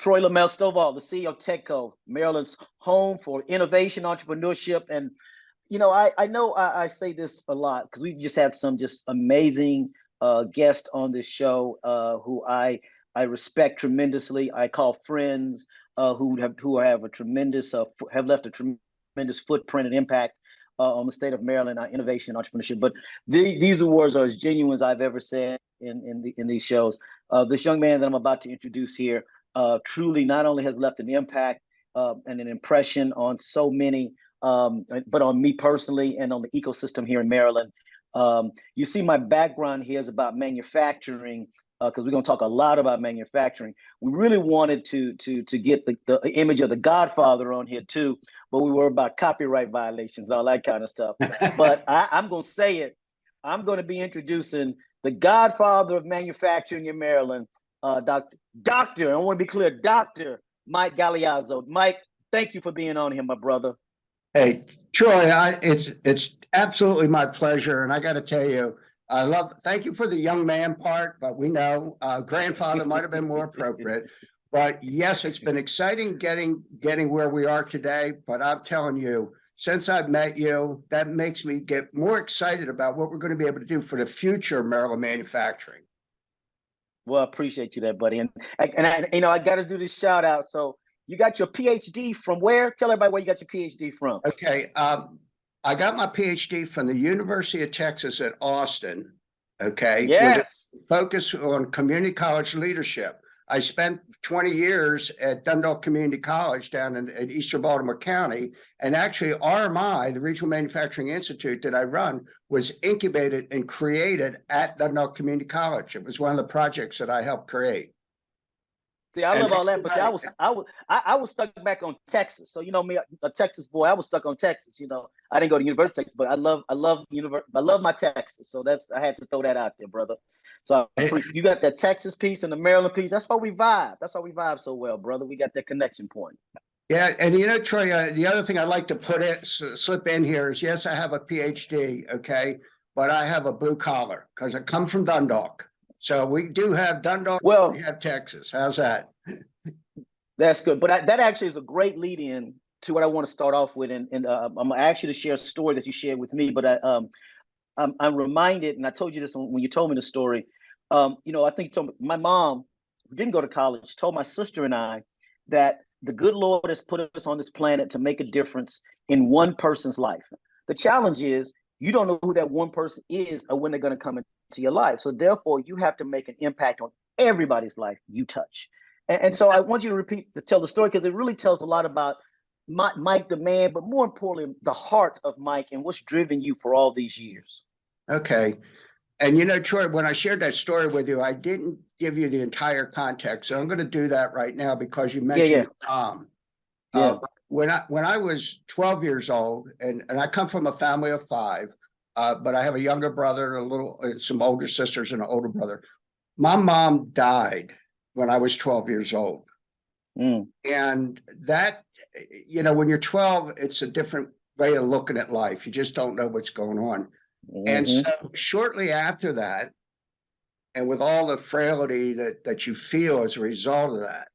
Troy Lamel Stovall, the CEO of TEDCO, Maryland's home for innovation, entrepreneurship. And, I know I say this a lot because we've just had some just amazing guests on this show who I respect tremendously. I call friends who have a tremendous, have left a tremendous footprint and impact on the state of Maryland, innovation and entrepreneurship. But these awards are as genuine as I've ever said in these shows. This young man that I'm about to introduce here truly not only has left an impact and an impression on so many, but on me personally and on the ecosystem here in Maryland. You see my background here is about manufacturing, because we're going to talk a lot about manufacturing. We really wanted to get the image of the Godfather on here too, but we were about copyright violations and all that kind of stuff. But I'm going to say it. I'm going to be introducing the Godfather of manufacturing in Maryland, Dr. I want to be clear, Dr. Mike Galiazzo. Mike, thank you for being on here, my brother. Hey, Troy, it's absolutely my pleasure. And I got to tell you, thank you for the young man part, but we know grandfather might have been more appropriate. But yes, it's been exciting getting where we are today. But I'm telling you, since I've met you, that makes me get more excited about what we're going to be able to do for the future of Maryland manufacturing. Well, I appreciate you there, buddy. And I got to do this shout out. So you got your PhD from where? Tell everybody where you got your PhD from. Okay. I got my PhD from the University of Texas at Austin. Okay. Yes. With a focus on community college leadership. I spent 20 years at Dundalk Community College down in Eastern Baltimore County. And actually RMI, the Regional Manufacturing Institute that I run, was incubated and created at Dundalk Community College. It was one of the projects that I helped create. See, I love all that, but I was stuck back on Texas. So me, a Texas boy, I was stuck on Texas. I didn't go to University of Texas, but I love my Texas. So I had to throw that out there, brother. So you got that Texas piece and the Maryland piece. That's why we vibe. That's why we vibe so well, brother. We got that connection point. Yeah, and Troy, the other thing I'd like to slip in here is, yes, I have a PhD, okay, but I have a blue collar because I come from Dundalk. So we do have Dundalk. Well, we have Texas. How's that? That's good. But that actually is a great lead in to what I want to start off with. And I'm going to ask you to share a story that you shared with me. But I'm reminded, and I told you this when you told me the story. I think my mom, who didn't go to college, told my sister and I that the good Lord has put us on this planet to make a difference in one person's life. The challenge is you don't know who that one person is or when they're going to come into your life. So therefore, you have to make an impact on everybody's life you touch. And so I want you to tell the story because it really tells a lot about Mike the man, but more importantly, the heart of Mike and what's driven you for all these years. Okay. And Troy, when I shared that story with you, I didn't give you the entire context. So I'm going to do that right now because you mentioned your mom. When I was 12 years old, and I come from a family of 5, but I have a younger brother, some older sisters, and an older brother. My mom died when I was 12 years old. And that, when you're 12, it's a different way of looking at life. You just don't know what's going on. And so shortly after that, and with all the frailty that you feel as a result of that,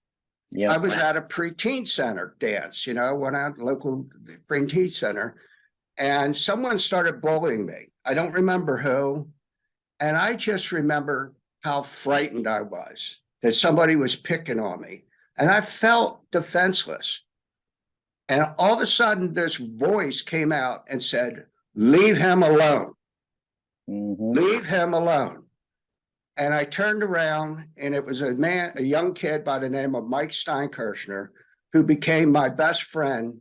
I was at a preteen center dance, went out to the local preteen center, and someone started bullying me. I don't remember who. And I just remember how frightened I was that somebody was picking on me. And I felt defenseless. And all of a sudden, this voice came out and said, "Leave him alone. Leave him alone." And I turned around, and it was a young kid by the name of Mike Steinkirchner, who became my best friend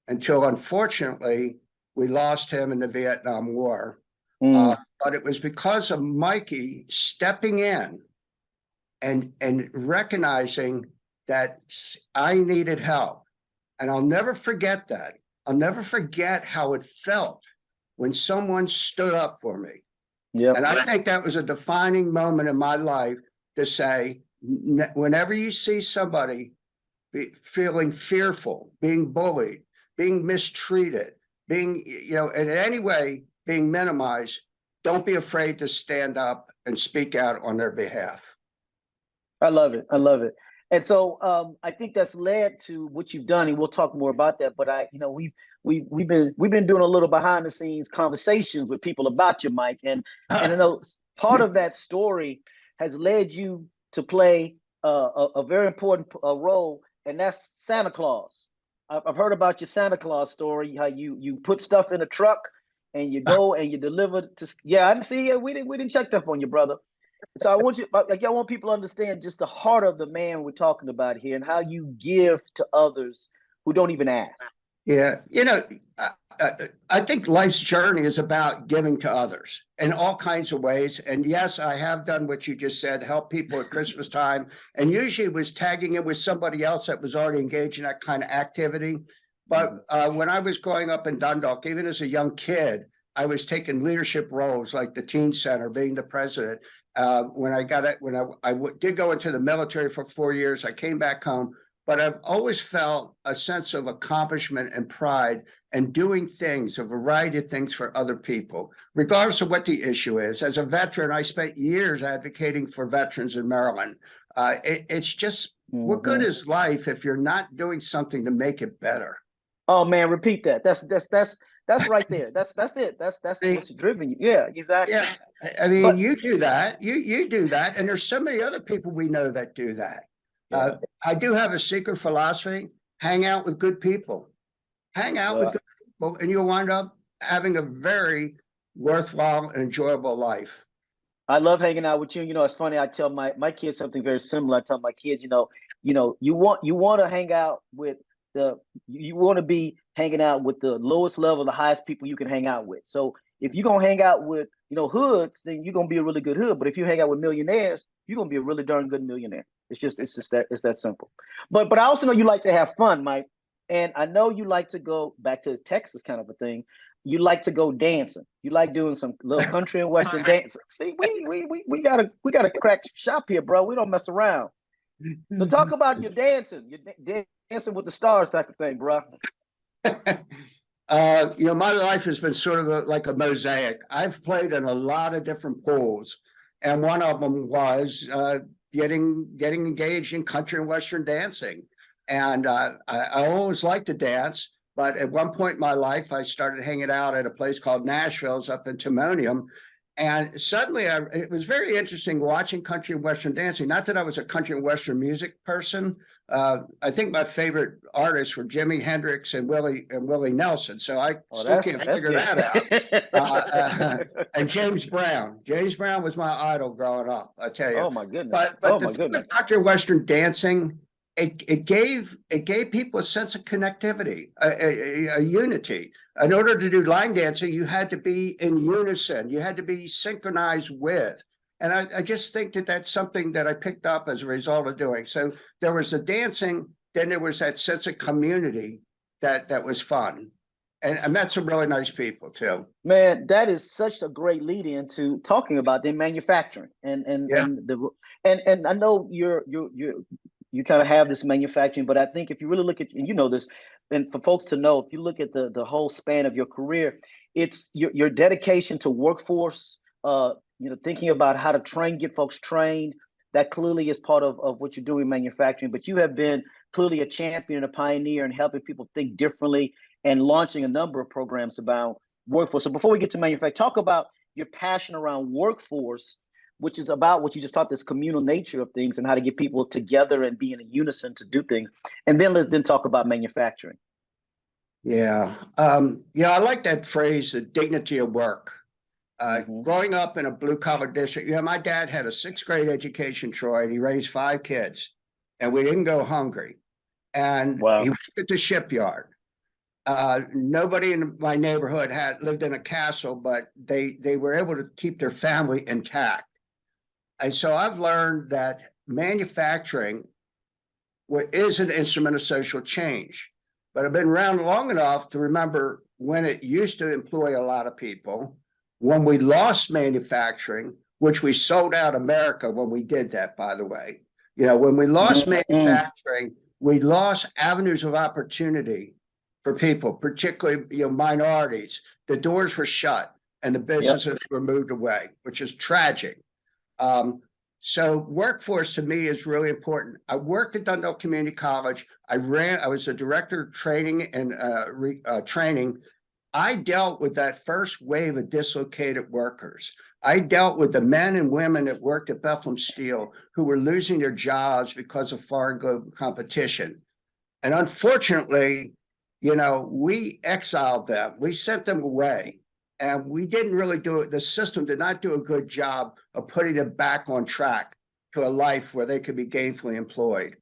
until, unfortunately, we lost him in the Vietnam War. But it was because of Mikey stepping in and recognizing that I needed help. And I'll never forget that. I'll never forget how it felt when someone stood up for me. And I think that was a defining moment in my life to say, whenever you see somebody feeling fearful, being bullied, being mistreated, being, in any way being minimized, don't be afraid to stand up and speak out on their behalf. I love it. I love it. And so I think that's led to what you've done, and we'll talk more about that. But we've been doing a little behind the scenes conversations with people about you, Mike, and I know part of that story has led you to play a very important role, and that's Santa Claus. I've heard about your Santa Claus story, how you put stuff in a truck and you go and you deliver to. Yeah, I didn't see it. We didn't check up on you, brother. So I want you, like, I want people to understand just the heart of the man we're talking about here and how you give to others who don't even ask. Yeah, I think life's journey is about giving to others in all kinds of ways. And yes, I have done what you just said, help people at Christmas time, and usually was tagging it with somebody else that was already engaged in that kind of activity. But when I was growing up in Dundalk, even as a young kid, I was taking leadership roles like the teen center, being the president. When I did go into the military for 4 years, I came back home, but I've always felt a sense of accomplishment and pride and doing things, a variety of things for other people, regardless of what the issue is. As a veteran, I spent years advocating for veterans in Maryland. It's just, what good is life if you're not doing something to make it better? Oh man, repeat that. That's right there. That's it. That's what's driven you. Yeah, exactly. Yeah, I mean, But you do that. You do that, and there's so many other people we know that do that. yeah, I do have a secret philosophy: hang out with good people. Hang out with well, good people, and you'll wind up having a very worthwhile and enjoyable life. I love hanging out with you. You know, it's funny. I tell my kids something very similar. I tell my kids, you want to hang out with you want to be hanging out with the lowest level, the highest people you can hang out with. So if you're gonna hang out with hoods, then you're gonna be a really good hood. But if you hang out with millionaires, you're gonna be a really darn good millionaire. It's that simple. But I also know you like to have fun, Mike, and I know you like to go back to Texas kind of a thing. You like to go dancing. You like doing some little country and western dance. See, we gotta crack shop here, bro. We don't mess around. So talk about your dancing, dancing with the stars type of thing, bro. My life has been sort of like a mosaic. I've played in a lot of different pools, and one of them was getting engaged in country and western dancing. And I always liked to dance, but at one point in my life, I started hanging out at a place called Nashville's up in Timonium. And suddenly, it was very interesting watching country and western dancing. Not that I was a country and western music person. I think my favorite artists were Jimi Hendrix and Willie Nelson. So I still can't figure that out. And James Brown. James Brown was my idol growing up, I tell you. Oh my goodness. But Oh the my thing goodness. with country and western dancing, it gave people a sense of connectivity, a unity. In order to do line dancing, you had to be in unison. You had to be synchronized with. And I just think that that's something that I picked up as a result of doing. So there was the dancing, then there was that sense of community that was fun. And I met some really nice people too. Man, that is such a great lead into talking about the manufacturing Yeah. and I know you kind of have this manufacturing, but I think if you really look at, and you know this, and for folks to know, if you look at the whole span of your career, it's your dedication to workforce, thinking about how to get folks trained. That clearly is part of what you're doing in manufacturing, but you have been clearly a champion and a pioneer in helping people think differently and launching a number of programs about workforce. So before we get to manufacturing, talk about your passion around workforce, which is about what you just taught, this communal nature of things and how to get people together and be in a unison to do things. And then let's talk about manufacturing. Yeah. I like that phrase, the dignity of work. Growing up in a blue collar district, my dad had a 6th grade education, Troy, and he raised 5 kids, and we didn't go hungry. And Wow. he worked at the shipyard. Nobody in my neighborhood had lived in a castle, but they were able to keep their family intact. And so I've learned that manufacturing is an instrument of social change. But I've been around long enough to remember when it used to employ a lot of people, when we lost manufacturing, which we sold out America when we did that, by the way. When we lost manufacturing, we lost avenues of opportunity for people, particularly minorities. The doors were shut and the businesses were moved away, which is tragic. So workforce to me is really important. I worked at Dundalk Community College. I was the director of training and training. I dealt with that first wave of dislocated workers. I dealt with the men and women that worked at Bethlehem Steel who were losing their jobs because of foreign competition. And unfortunately, we exiled them. We sent them away. And we didn't really do it. The system did not do a good job of putting them back on track to a life where they could be gainfully employed.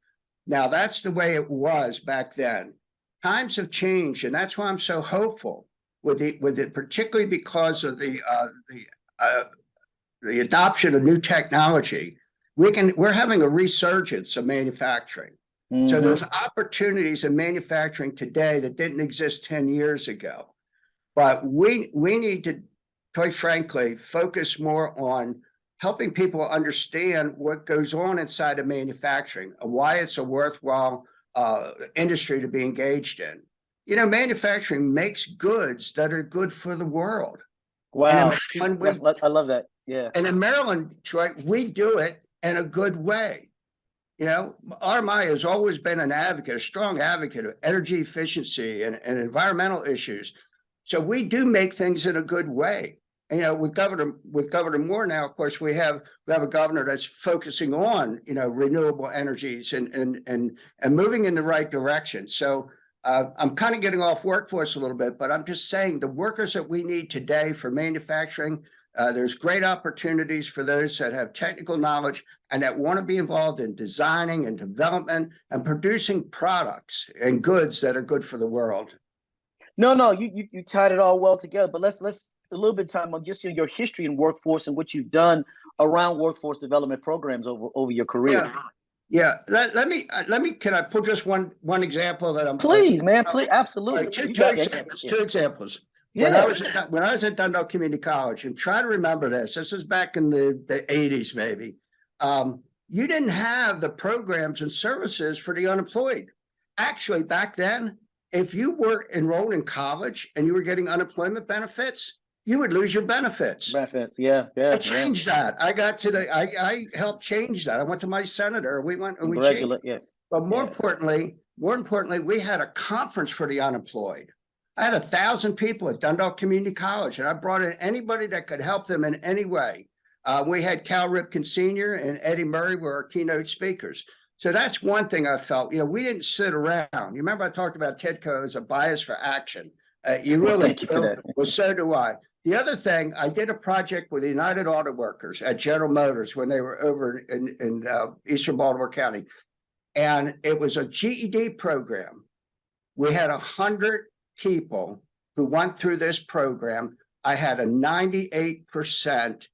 Now, that's the way it was back then. Times have changed, and that's why I'm so hopeful with it, particularly because of the adoption of new technology. We're having a resurgence of manufacturing. Mm-hmm. So there's opportunities in manufacturing today that didn't exist 10 years ago. But we need to, quite frankly, focus more on helping people understand what goes on inside of manufacturing and why it's a worthwhile industry to be engaged in. Manufacturing makes goods that are good for the world. Wow, I love that. Yeah. And in Maryland, Troy, we do it in a good way. RMI has always been an advocate, a strong advocate of energy efficiency and environmental issues. So we do make things in a good way. And, with Governor Moore now, of course, we have a governor that's focusing on, renewable energies and moving in the right direction. So I'm kind of getting off workforce a little bit, but I'm just saying the workers that we need today for manufacturing, there's great opportunities for those that have technical knowledge and that want to be involved in designing and development and producing products and goods that are good for the world. No, you tied it all well together. But let's a little bit of time on just your history in workforce and what you've done around workforce development programs over your career. Yeah. Let me. Can I put just one example that I'm? Please, man. Please, absolutely. Two examples. Yeah. When I was at Dundalk Community College, and try to remember this. This is back in the 80s, maybe. You didn't have the programs and services for the unemployed. Actually, back then, if you were enrolled in college and you were getting unemployment benefits, you would lose your benefits. Yeah. I changed that. I helped change that. I went to my senator. We changed it. Yes. But more importantly, we had a conference for the unemployed. I had 1,000 people at Dundalk Community College, and I brought in anybody that could help them in any way. We had Cal Ripken Sr. and Eddie Murray were our keynote speakers. So that's one thing I felt. We didn't sit around. You remember I talked about TEDCO as a bias for action. You really do. Well, so do I. The other thing, I did a project with the United Auto Workers at General Motors when they were over in Eastern Baltimore County. And it was a GED program. We had 100 people who went through this program. I had a 98%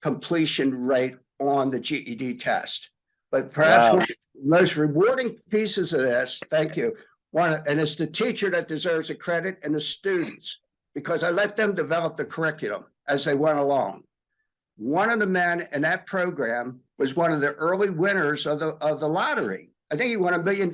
completion rate on the GED test. But perhaps one of the most rewarding pieces of this, thank you, and it's the teacher that deserves the credit and the students, because I let them develop the curriculum as they went along. One of the men in that program was one of the early winners of the lottery. I think he won $1 million.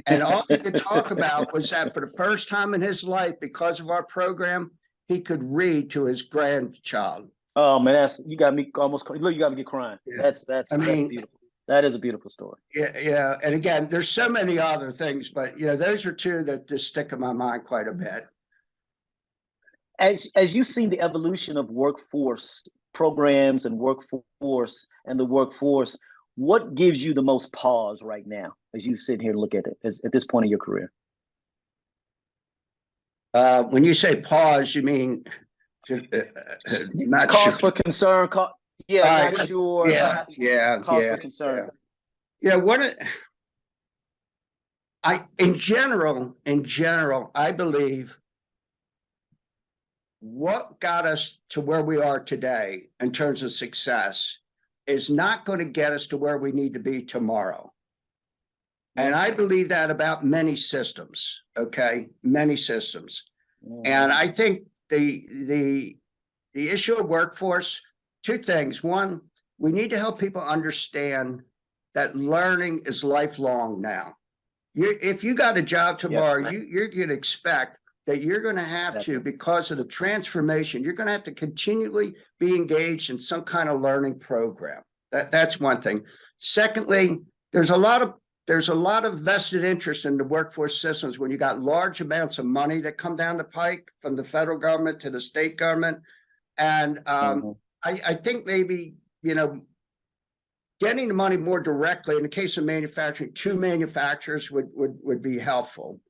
And all he could talk about was that for the first time in his life, because of our program, he could read to his grandchild. Oh man, you got me crying. Yeah. That's beautiful. That is a beautiful story. Yeah. And again, there's so many other things, but those are two that just stick in my mind quite a bit. As you've seen the evolution of workforce programs and the workforce, what gives you the most pause right now as you sit here and look at it at this point in your career? When you say pause, you mean not cause for concern? Not sure. Cause for concern. In general, I believe what got us to where we are today in terms of success is not going to get us to where we need to be tomorrow. And I believe that about many systems, okay? Many systems. And I think the issue of workforce, two things. One, we need to help people understand that learning is lifelong now. If you got a job tomorrow, you're going to expect that you're going to have to, because of the transformation, you're going to have to continually be engaged in some kind of learning program. That's one thing. Secondly, there's a lot of vested interest in the workforce systems when you got large amounts of money that come down the pike from the federal government to the state government. And I think maybe, getting the money more directly in the case of manufacturing to manufacturers would be helpful.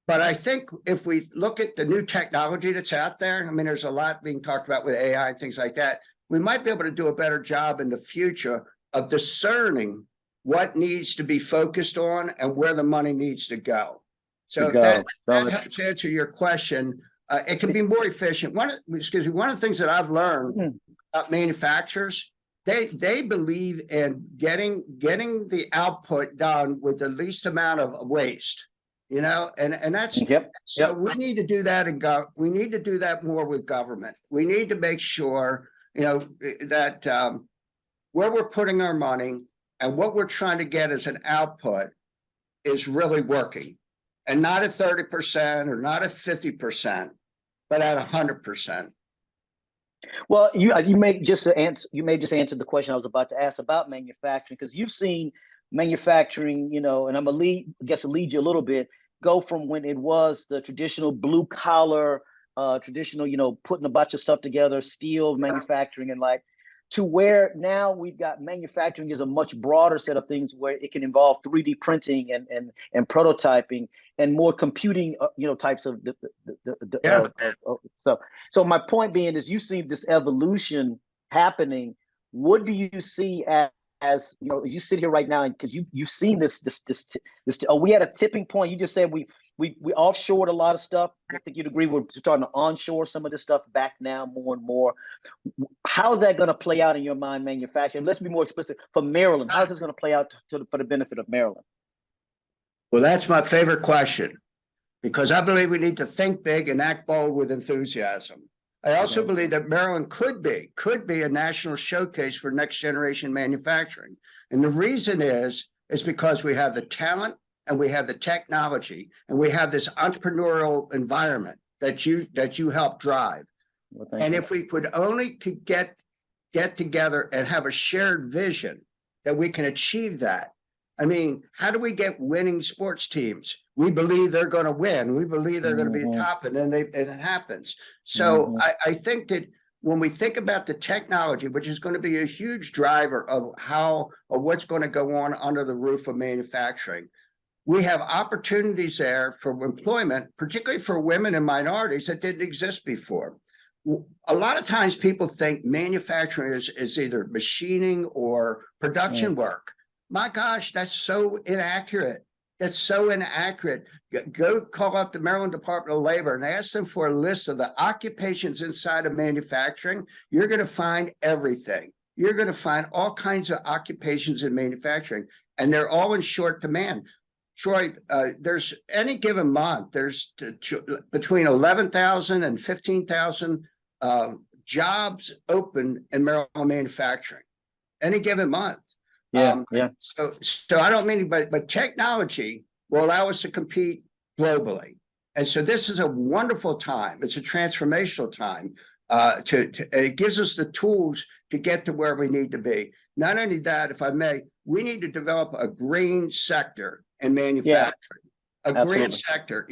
But I think if we look at the new technology that's out there, I mean, there's a lot being talked about with AI and things like that. We might be able to do a better job in the future of discerning what needs to be focused on and where the money needs to go. So that helps answer your question. It can be more efficient. One of the things that I've learned about manufacturers, they believe in getting the output done with the least amount of waste. And that's so we need to do that, and we need to do that more with government. We need to make sure that where we're putting our money and what we're trying to get as an output is really working, and not at 30% or not at 50%, but at 100%. Well, you may just answer the question I was about to ask about manufacturing, because you've seen manufacturing, and I'm gonna lead you a little bit, go from when it was the traditional blue collar, traditional, putting a bunch of stuff together, steel manufacturing and to where now we've got manufacturing is a much broader set of things where it can involve 3D printing and prototyping and more computing, types of stuff. So my point being is, you see this evolution happening. What do you see as you sit here right now, because you've seen this, we had a tipping point. You just said we offshored a lot of stuff. I think you'd agree we're starting to onshore some of this stuff back now more and more. How's that going to play out in your mind, manufacturing? Let's be more explicit for Maryland. How's this going to play out for the benefit of Maryland? Well, that's my favorite question, because I believe we need to think big and act bold with enthusiasm. I also believe that Maryland could be a national showcase for next generation manufacturing. And the reason is because we have the talent and we have the technology and we have this entrepreneurial environment that you help drive. And if we could only get together and have a shared vision that we can achieve that. I mean, how do we get winning sports teams? We believe they're going to win. We believe they're going to be top, and then it happens. So I think that when we think about the technology, which is going to be a huge driver of what's going to go on under the roof of manufacturing, we have opportunities there for employment, particularly for women and minorities, that didn't exist before. A lot of times people think manufacturing is either machining or production work. My gosh, that's so inaccurate. That's so inaccurate. Go call up the Maryland Department of Labor and ask them for a list of the occupations inside of manufacturing. You're going to find everything. You're going to find all kinds of occupations in manufacturing, and they're all in short demand. Troy, there's any given month, there's between 11,000 and 15,000 jobs open in Maryland manufacturing, any given month. So I don't mean, but technology will allow us to compete globally. And so this is a wonderful time. It's a transformational time. It gives us the tools to get to where we need to be. Not only that, if I may, we need to develop a green sector in manufacturing, green sector,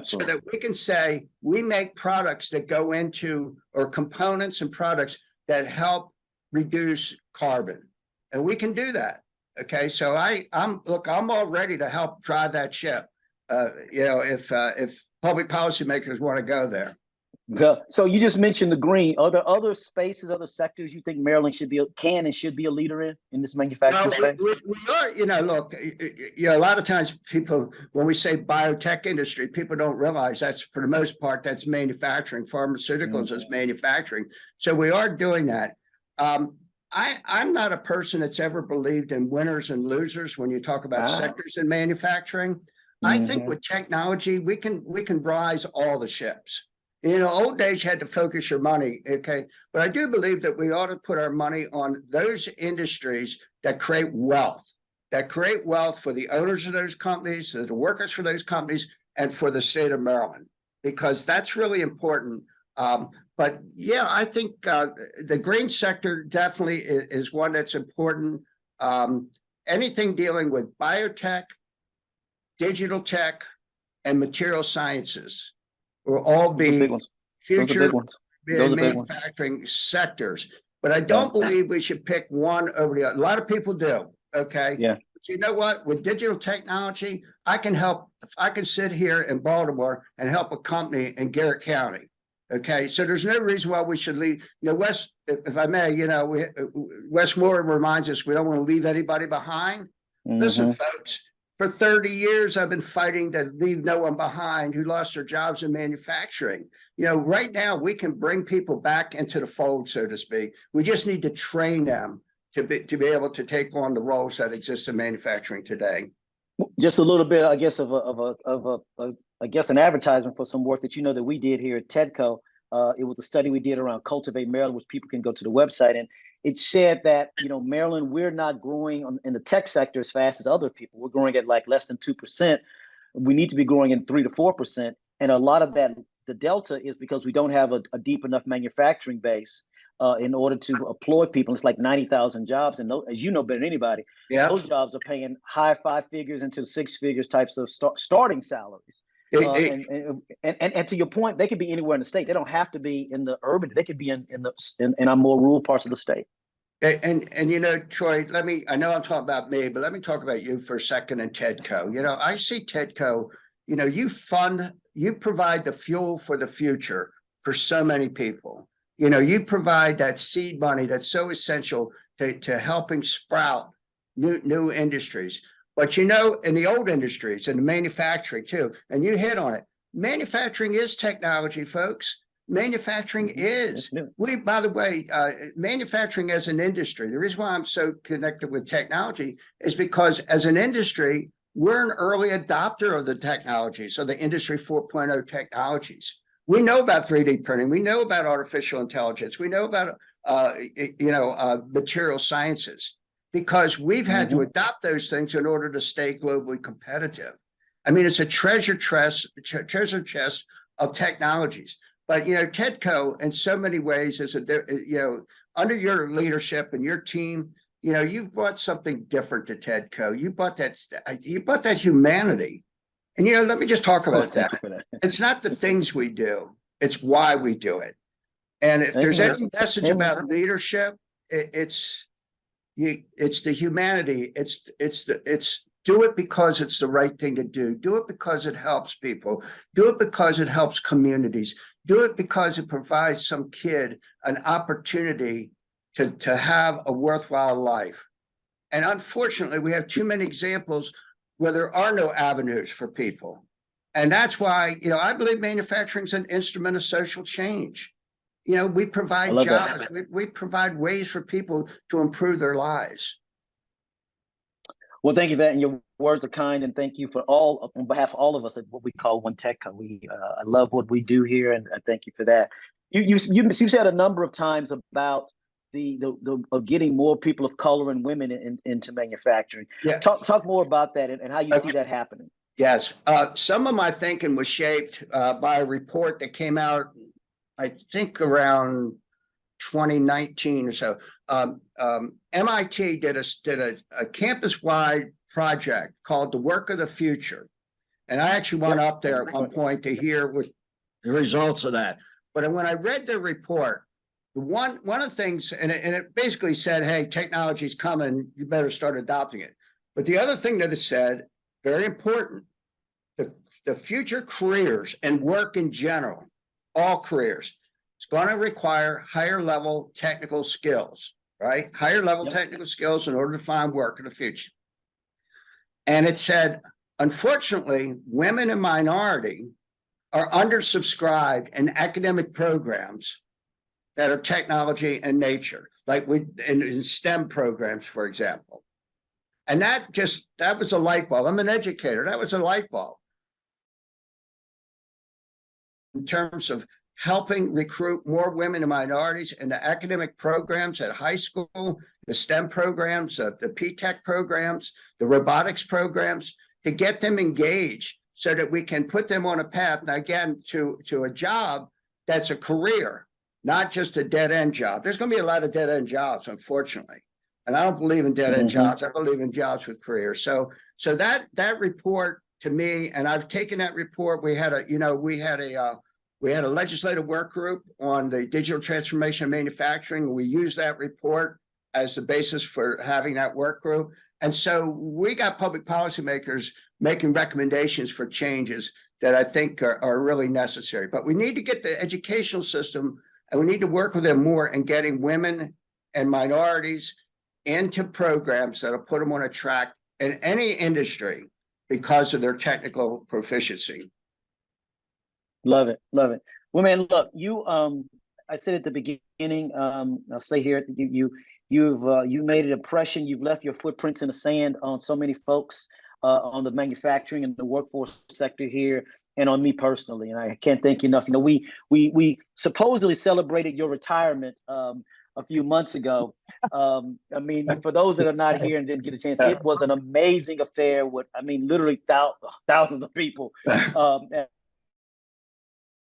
so that we can say we make products that go into, or components and products that help reduce carbon. And we can do that. Okay. So I'm all ready to help drive that ship. If public policymakers want to go there. So you just mentioned the green. Are there other spaces, other sectors you think Maryland can and should be a leader in this manufacturing space? We are, look, a lot of times people, when we say biotech industry, people don't realize that's, for the most part, that's manufacturing. Pharmaceuticals is manufacturing. So we are doing that. I'm not a person that's ever believed in winners and losers when you talk about sectors in manufacturing. I think with technology, we can rise all the ships. Old age had to focus your money, okay? But I do believe that we ought to put our money on those industries that create wealth for the owners of those companies, the workers for those companies, and for the state of Maryland, because that's really important. But But yeah, I think the green sector definitely is one that's important. Anything dealing with biotech, digital tech, and material sciences will all Those are big be ones. Those are big future ones. Those are big ones. manufacturing sectors. But I Yeah. don't believe we should pick one over the other. A lot of people do, okay? Yeah. But you know what? With digital technology, I can help. If I can sit here in Baltimore and help a company in Garrett County, okay? So there's no reason why we should leave. Wes, if I may, Wes Moore reminds us we don't want to leave anybody behind. Listen, folks, for 30 years, I've been fighting to leave no one behind who lost their jobs in manufacturing. Right now, we can bring people back into the fold, so to speak. We just need to train them to be able to take on the roles that exist in manufacturing today. Just a little bit, I guess, I guess an advertisement for some work that that we did here at TEDCO. It was a study we did around Cultivate Maryland, which people can go to the website, and it said that Maryland, we're not growing in the tech sector as fast as other people. We're growing at like less than 2%. We need to be growing in 3 to 4%, and a lot of that, the delta, is because we don't have a deep enough manufacturing base in order to employ people. It's like 90,000 jobs, and as you know better than anybody, those jobs are paying high 5 figures into 6 figures types of starting salaries. And to your point, they could be anywhere in the state. They don't have to be in the urban. They could be in our more rural parts of the state. And Troy, I know I'm talking about me, but let me talk about you for a second in TEDCO. I see TEDCO, you provide the fuel for the future for so many people. You provide that seed money that's so essential to helping sprout new industries. But in the old industries and the manufacturing too, and you hit on it, manufacturing is technology, folks. Manufacturing is. By the way, manufacturing as an industry, the reason why I'm so connected with technology is because as an industry, we're an early adopter of the technologies, of the Industry 4.0 technologies. We know about 3D printing. We know about artificial intelligence. We know about, material sciences, because we've had to adopt those things in order to stay globally competitive. I mean, it's a treasure chest of technologies. But TEDCO, in so many ways, is under your leadership and your team, you've brought something different to TEDCO. You brought that humanity. And let me just talk about that. It's not the things we do; it's why we do it. And if there's any message about leadership, it's the humanity. It's do it because it's the right thing to do. Do it because it helps people. Do it because it helps communities. Do it because it provides some kid an opportunity to have a worthwhile life. And unfortunately, we have too many examples where there are no avenues for people. And that's why, I believe manufacturing is an instrument of social change. We provide jobs. We provide ways for people to improve their lives. Well, thank you for that, and your words are kind, and thank you on behalf of all of us at what we call One TEDCO. I love what we do here, and I thank you for that. You said a number of times about the getting more people of color and women into manufacturing. Yeah. Talk more about that and how you see that happening. Yes, some of my thinking was shaped by a report that came out, I think, around 2019 or so. MIT did a campus-wide project called The Work of the Future. And I actually went up there at one point to hear what the results of that. But when I read the report, one of the things, and it basically said, hey, technology's coming, you better start adopting it. But the other thing that it said, very important, the future careers and work in general, all careers, it's going to require higher level technical skills, right? Higher level technical skills in order to find work in the future. And it said, unfortunately, women and minority are undersubscribed in academic programs that are technology and nature, like in STEM programs, for example. And that was a light bulb. I'm an educator. That was a light bulb in terms of helping recruit more women and minorities in the academic programs at high school, the STEM programs, the P-TECH programs, the robotics programs, to get them engaged so that we can put them on a path, now again, to a job that's a career. not just a dead end job. There's going to be a lot of dead end jobs, unfortunately. And I don't believe in dead end jobs. I believe in jobs with careers. So that report to me, and I've taken that report. We had a legislative work group on the digital transformation of manufacturing. We used that report as the basis for having that work group. And so we got public policymakers making recommendations for changes that I think are really necessary. But we need to get the educational system, and we need to work with them more in getting women and minorities into programs that'll put them on a track in any industry because of their technical proficiency. Love it. Love it. Well, man, look, you, I said at the beginning, I'll say here, you've made an impression. You've left your footprints in the sand on so many folks on the manufacturing and the workforce sector here, and on me personally. And I can't thank you enough. You know, we supposedly celebrated your retirement a few months ago. I mean, for those that are not here and didn't get a chance, it was an amazing affair with, I mean, literally thousands of people.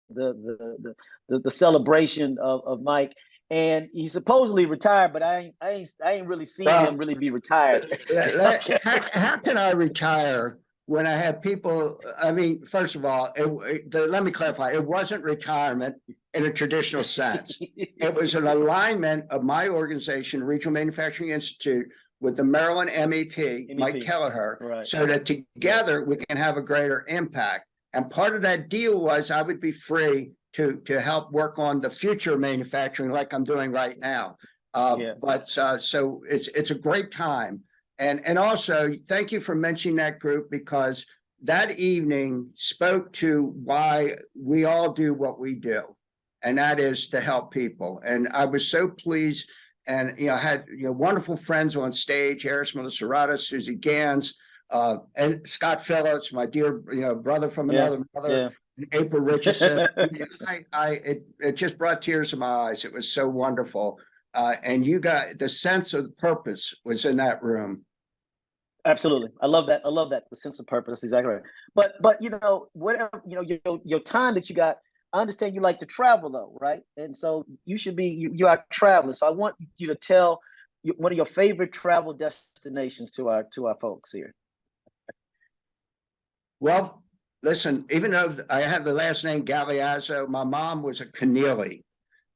The celebration of Mike. And he supposedly retired, but I ain't really seen him really be retired. How can I retire when I have people? I mean, first of all, let me clarify. It wasn't retirement in a traditional sense. It was an alignment of my organization, Regional Manufacturing Institute, with the Maryland MEP. Mike Galiazzo, right, so that together we can have a greater impact. And part of that deal was I would be free to help work on the future manufacturing like I'm doing right now. But so it's a great time. And also, thank you for mentioning that group, because that evening spoke to why we all do what we do, and that is to help people. And I was so pleased, and I had wonderful friends on stage: Harris Serrata, Susie Gans, and Scott Phillips, my dear brother from another mother. April Richardson. It just brought tears to my eyes. It was so wonderful. And you got the sense of purpose was in that room. Absolutely. I love that. I love that. The sense of purpose. Exactly right. But whatever, your time that you got, I understand you like to travel though, right? And so you should be, you are traveling. So I want you to tell one of your favorite travel destinations to our folks here. Well, listen, even though I have the last name Galiazzo, my mom was a Keneally,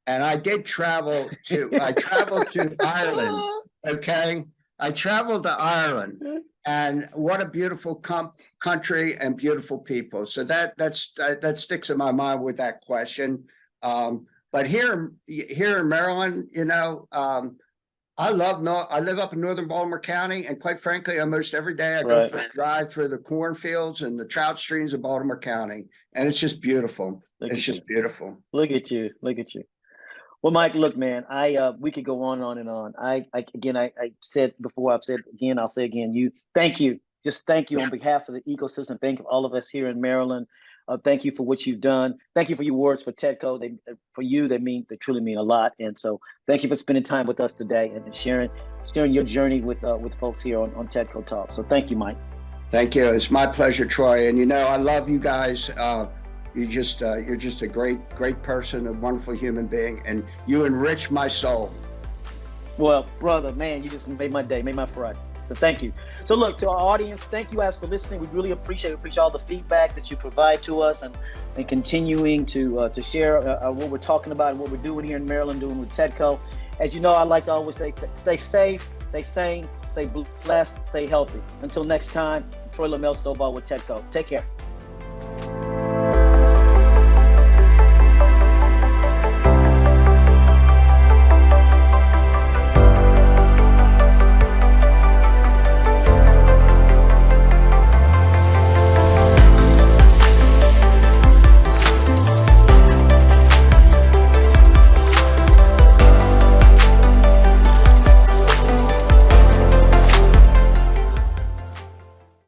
and I traveled to Ireland. Okay. I traveled to Ireland, and what a beautiful country and beautiful people. So that sticks in my mind with that question. But here in Maryland, I live up in northern Baltimore County, and quite frankly, almost every day I go for a drive through the cornfields and the trout streams of Baltimore County, and it's just beautiful. It's just beautiful. Look at you. Look at you. Well, Mike, look, man, we could go on and on. I said before, I've said again, I'll say again, thank you. Just thank you on behalf of the ecosystem. Thank you all of us here in Maryland. Thank you for what you've done. Thank you for your words for TEDCO. They truly mean a lot. And so thank you for spending time with us today and sharing your journey with folks here on TEDCO Talks. So thank you, Mike. Thank you. It's my pleasure, Troy. And I love you guys. You're just a great person, a wonderful human being, and you enrich my soul. Well, brother, man, you just made my day, made my Friday. So thank you. So look, to our audience, thank you guys for listening. We really appreciate all the feedback that you provide to us, and continuing to share what we're talking about and what we're doing here in Maryland, doing with TEDCO. As you know, I like to always say, stay safe, stay sane, stay blessed, stay healthy. Until next time, Troy LaMel Stovall with TEDCO. Take care.